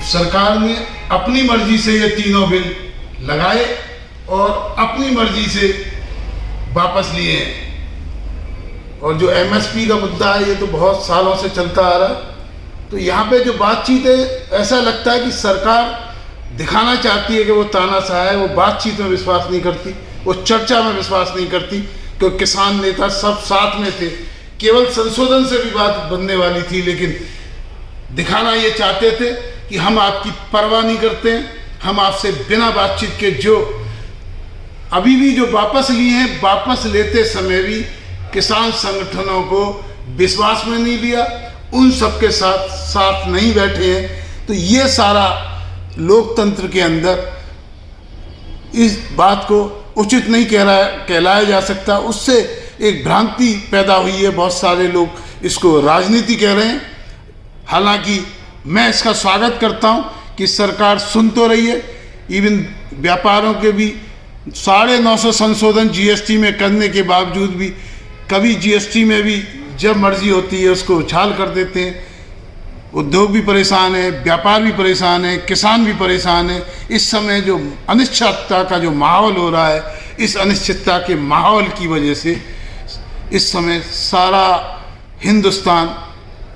सरकार ने अपनी मर्जी से ये तीनों बिल लगाए और अपनी मर्जी से वापस लिए हैं। और जो एमएसपी का मुद्दा है, ये तो बहुत सालों से चलता आ रहा है। तो यहाँ पे जो बातचीत है, ऐसा लगता है कि सरकार दिखाना चाहती है कि वो तानाशाह है, वो बातचीत में विश्वास नहीं करती, वो चर्चा में विश्वास नहीं करती, क्योंकि किसान नेता सब साथ में थे। केवल संशोधन से भी बात बनने वाली थी, लेकिन दिखाना ये चाहते थे कि हम आपकी परवाह नहीं करते हैं, हम आपसे बिना बातचीत के जो अभी भी जो वापस लिए हैं, वापस लेते समय भी किसान संगठनों को विश्वास में नहीं लिया, उन सबके साथ नहीं बैठे हैं। तो ये सारा लोकतंत्र के अंदर इस बात को उचित नहीं कहलाया जा सकता। उससे एक भ्रांति पैदा हुई है, बहुत सारे लोग इसको राजनीति कह रहे हैं। हालांकि मैं इसका स्वागत करता हूं कि सरकार सुन तो रही है। इवन व्यापारों के भी 950 संशोधन जीएसटी में करने के बावजूद भी कभी जीएसटी में भी जब मर्जी होती है उसको उछाल कर देते हैं। उद्योग भी परेशान है, व्यापार भी परेशान है, किसान भी परेशान है। इस समय जो अनिश्चितता का जो माहौल हो रहा है, इस अनिश्चितता के माहौल की वजह से इस समय सारा हिंदुस्तान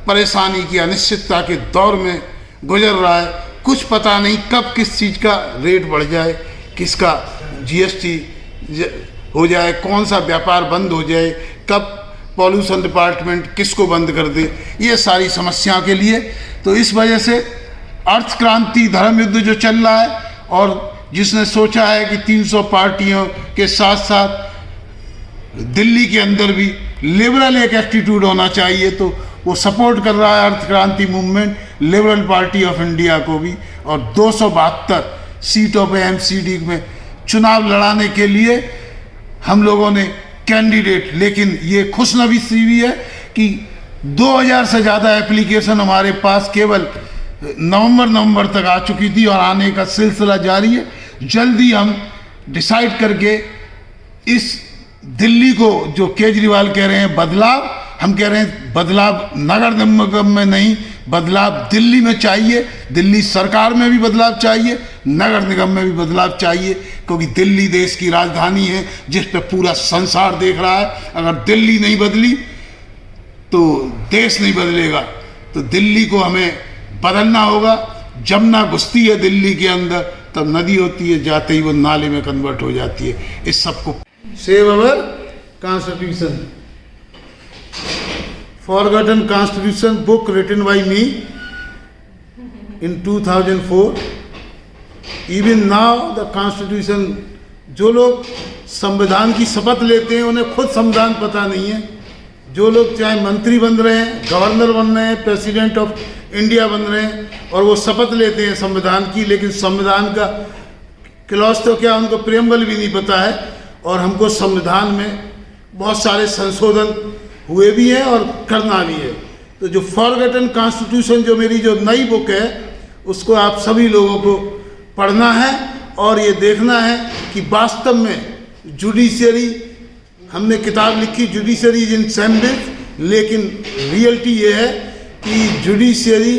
परेशानी की अनिश्चितता के दौर में गुजर रहा है। कुछ पता नहीं कब किस चीज़ का रेट बढ़ जाए, किसका जीएसटी हो जाए, कौन सा व्यापार बंद हो जाए, कब पॉल्यूशन डिपार्टमेंट किसको बंद कर दे, ये सारी समस्या के लिए। तो इस वजह से अर्थ क्रांति धर्म युद्ध जो चल रहा है, और जिसने सोचा है कि 300 पार्टियों के साथ साथ दिल्ली के अंदर भी लिबरल एक एटीट्यूड होना चाहिए, तो वो सपोर्ट कर रहा है अर्थ क्रांति movement, liberal party of India को भी। और 272 सीटों पे एमसीडी में चुनाव लड़ाने के लिए हम लोगों ने कैंडिडेट, लेकिन ये खुशनसीबी भी है कि 2000 से ज़्यादा एप्लीकेशन हमारे पास केवल नवंबर तक आ चुकी थी, और आने का सिलसिला जारी है। जल्दी हम डिसाइड करके इस दिल्ली को, जो केजरीवाल कह रहे हैं बदलाव, हम कह रहे हैं बदलाव नगर निगम में नहीं, बदलाव दिल्ली में चाहिए। दिल्ली सरकार में भी बदलाव चाहिए, नगर निगम में भी बदलाव चाहिए, क्योंकि दिल्ली देश की राजधानी है जिस पे पूरा संसार देख रहा है। अगर दिल्ली नहीं बदली तो देश नहीं बदलेगा। तो दिल्ली को हमें बदलना होगा। जमुना घुसती है दिल्ली के अंदर तब नदी होती है, जाते ही वो नाले में कन्वर्ट हो जाती है। इस सबको save our constitution, Forgotten Constitution book written by me in 2004. Even now the Constitution, जो लोग संविधान की शपथ लेते हैं उन्हें खुद संविधान पता नहीं है। जो लोग चाहे मंत्री बन रहे हैं, गवर्नर बन रहे हैं, प्रेसिडेंट ऑफ इंडिया बन रहे हैं, और वो शपथ लेते हैं संविधान की, लेकिन संविधान का क्लॉज तो क्या उनको प्रेमबल भी नहीं पता है। और हमको संविधान में बहुत सारे संशोधन हुए भी हैं और करना भी है। तो जो फॉरगॉटन कॉन्स्टिट्यूशन, जो मेरी जो नई बुक है, उसको आप सभी लोगों को पढ़ना है और ये देखना है कि वास्तव में जुडिशरी, हमने किताब लिखी जुडिशरी इन शैम्बिल्स, लेकिन रियलिटी ये है कि जुडिशरी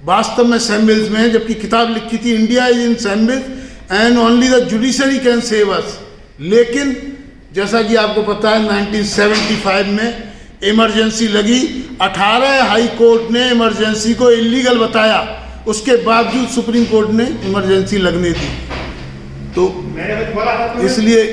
वास्तव में शैम्बिल्स में है, जबकि किताब लिखी थी India is in shambles and only the judiciary can save us. लेकिन जैसा कि आपको पता है 1975 में इमरजेंसी लगी, 18 हाई कोर्ट ने इमरजेंसी को इलीगल बताया, उसके बावजूद सुप्रीम कोर्ट ने इमरजेंसी लगने दी। तो इसलिए